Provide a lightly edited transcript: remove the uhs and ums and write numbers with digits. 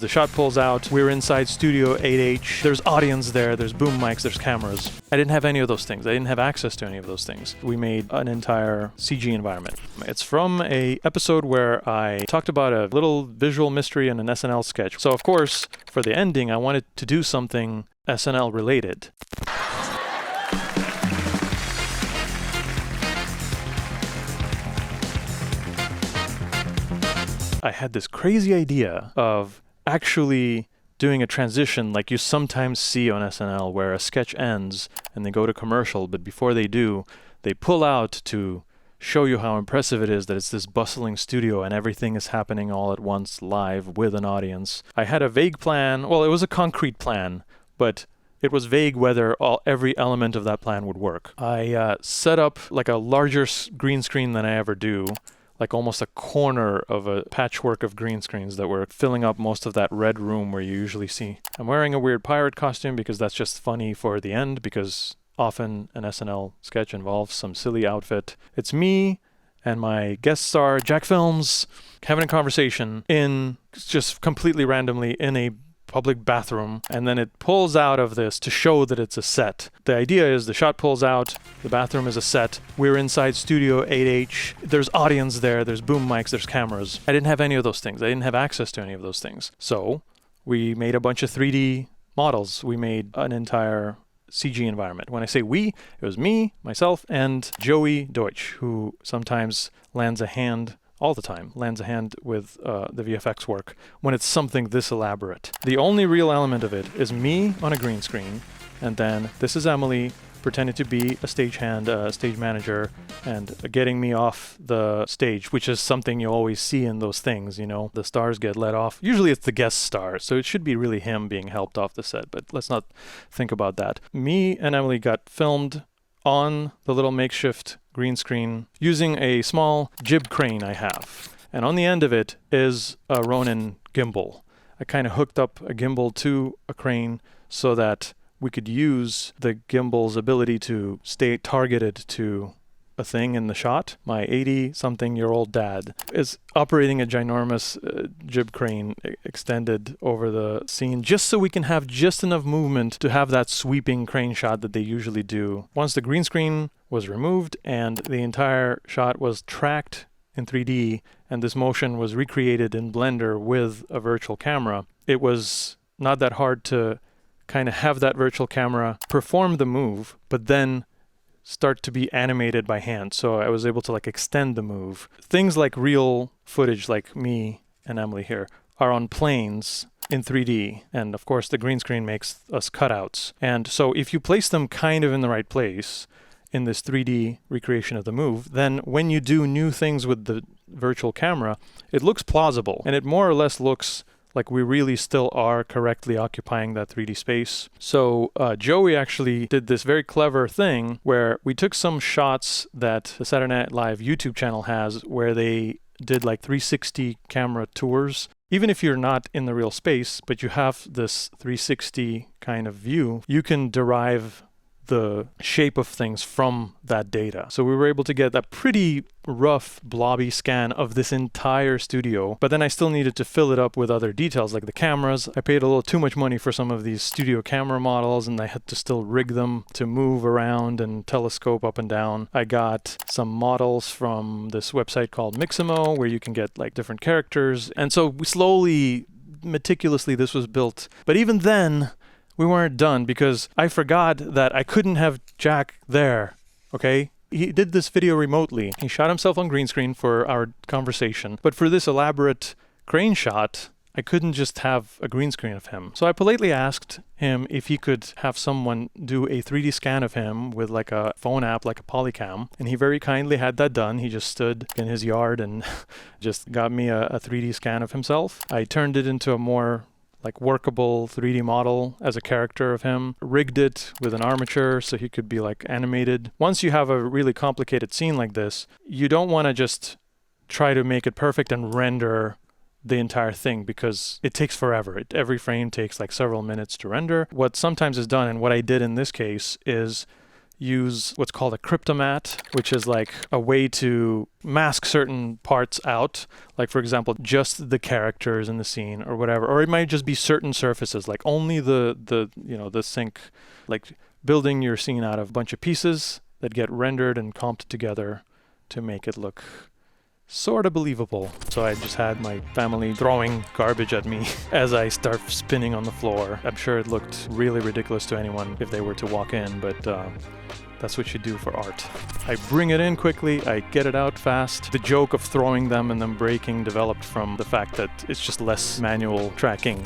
The shot pulls out, we're inside Studio 8H, there's audience there, there's boom mics, there's cameras. I didn't have any of those things. I didn't have access to any of those things. We made an entire CG environment. It's from a episode where I talked about a little visual mystery in an SNL sketch. So of course, for the ending, I wanted to do something SNL related. I had this crazy idea of actually doing a transition like you sometimes see on SNL where a sketch ends and they go to commercial, but before they do, they pull out to show you how impressive it is that it's this bustling studio and everything is happening all at once live with an audience. I had a vague plan. Well, it was a concrete plan, but it was vague whether every element of that plan would work. I set up like a larger green screen than I ever do, like almost a corner of a patchwork of green screens that were filling up most of that red room where you usually see. I'm wearing a weird pirate costume because that's just funny for the end, because often an SNL sketch involves some silly outfit. It's me and my guest star, Jack Films, having a conversation in just completely randomly in a public bathroom, and then it pulls out of this to show that it's a set. The idea is the shot pulls out, the bathroom is a set, we're inside Studio 8H, there's audience there, there's boom mics, there's cameras. I didn't have any of those things. I didn't have access to any of those things. So we made a bunch of 3D models. We made an entire CG environment. When I say we, it was me, myself, and Joey Deutsch, who sometimes lends a hand all the time, lends a hand with the VFX work when it's something this elaborate. The only real element of it is me on a green screen, and then this is Emily pretending to be a stagehand, a stage manager, and getting me off the stage, which is something you always see in those things, you know. The stars get let off. Usually it's the guest star, so it should be really him being helped off the set, but let's not think about that. Me and Emily got filmed on the little makeshift green screen using a small jib crane I have. And on the end of it is a Ronin gimbal. I kind of hooked up a gimbal to a crane so that we could use the gimbal's ability to stay targeted to a thing in the shot. My 80-something-year-old dad is operating a ginormous jib crane extended over the scene just so we can have just enough movement to have that sweeping crane shot that they usually do. Once the green screen was removed and the entire shot was tracked in 3D and this motion was recreated in Blender with a virtual camera, it was not that hard to kind of have that virtual camera perform the move, but then start to be animated by hand. So I was able to like extend the move. Things like real footage, like me and Emily here, are on planes in 3D. And of course the green screen makes us cutouts. And so if you place them kind of in the right place in this 3D recreation of the move, then when you do new things with the virtual camera, it looks plausible. And it more or less looks like we really still are correctly occupying that 3D space. So Joey actually did this very clever thing where we took some shots that the Saturday Night Live YouTube channel has where they did like 360 camera tours. Even if you're not in the real space, but you have this 360 kind of view, you can derive the shape of things from that data. So we were able to get a pretty rough blobby scan of this entire studio, but then I still needed to fill it up with other details like the cameras. I paid a little too much money for some of these studio camera models and I had to still rig them to move around and telescope up and down. I got some models from this website called Mixamo where you can get like different characters. And so we slowly, meticulously, this was built. But even then, we weren't done because I forgot that I couldn't have Jack there, okay? He did this video remotely. He shot himself on green screen for our conversation. But for this elaborate crane shot, I couldn't just have a green screen of him. So I politely asked him if he could have someone do a 3D scan of him with like a phone app, like a Polycam. And he very kindly had that done. He just stood in his yard and just got me a 3D scan of himself. I turned it into a more like workable 3D model as a character of him, rigged it with an armature so he could be like animated. Once you have a really complicated scene like this, you don't want to just try to make it perfect and render the entire thing because it takes forever. Every frame takes like several minutes to render. What sometimes is done, and what I did in this case, is use what's called a cryptomat, which is like a way to mask certain parts out. Like, for example, just the characters in the scene or whatever. Or it might just be certain surfaces, like only the sink, like building your scene out of a bunch of pieces that get rendered and comped together to make it look sort of believable. So I just had my family throwing garbage at me as I start spinning on the floor. I'm sure it looked really ridiculous to anyone if they were to walk in, but that's what you do for art. I bring it in quickly, I get it out fast. The joke of throwing them and then breaking developed from the fact that it's just less manual tracking.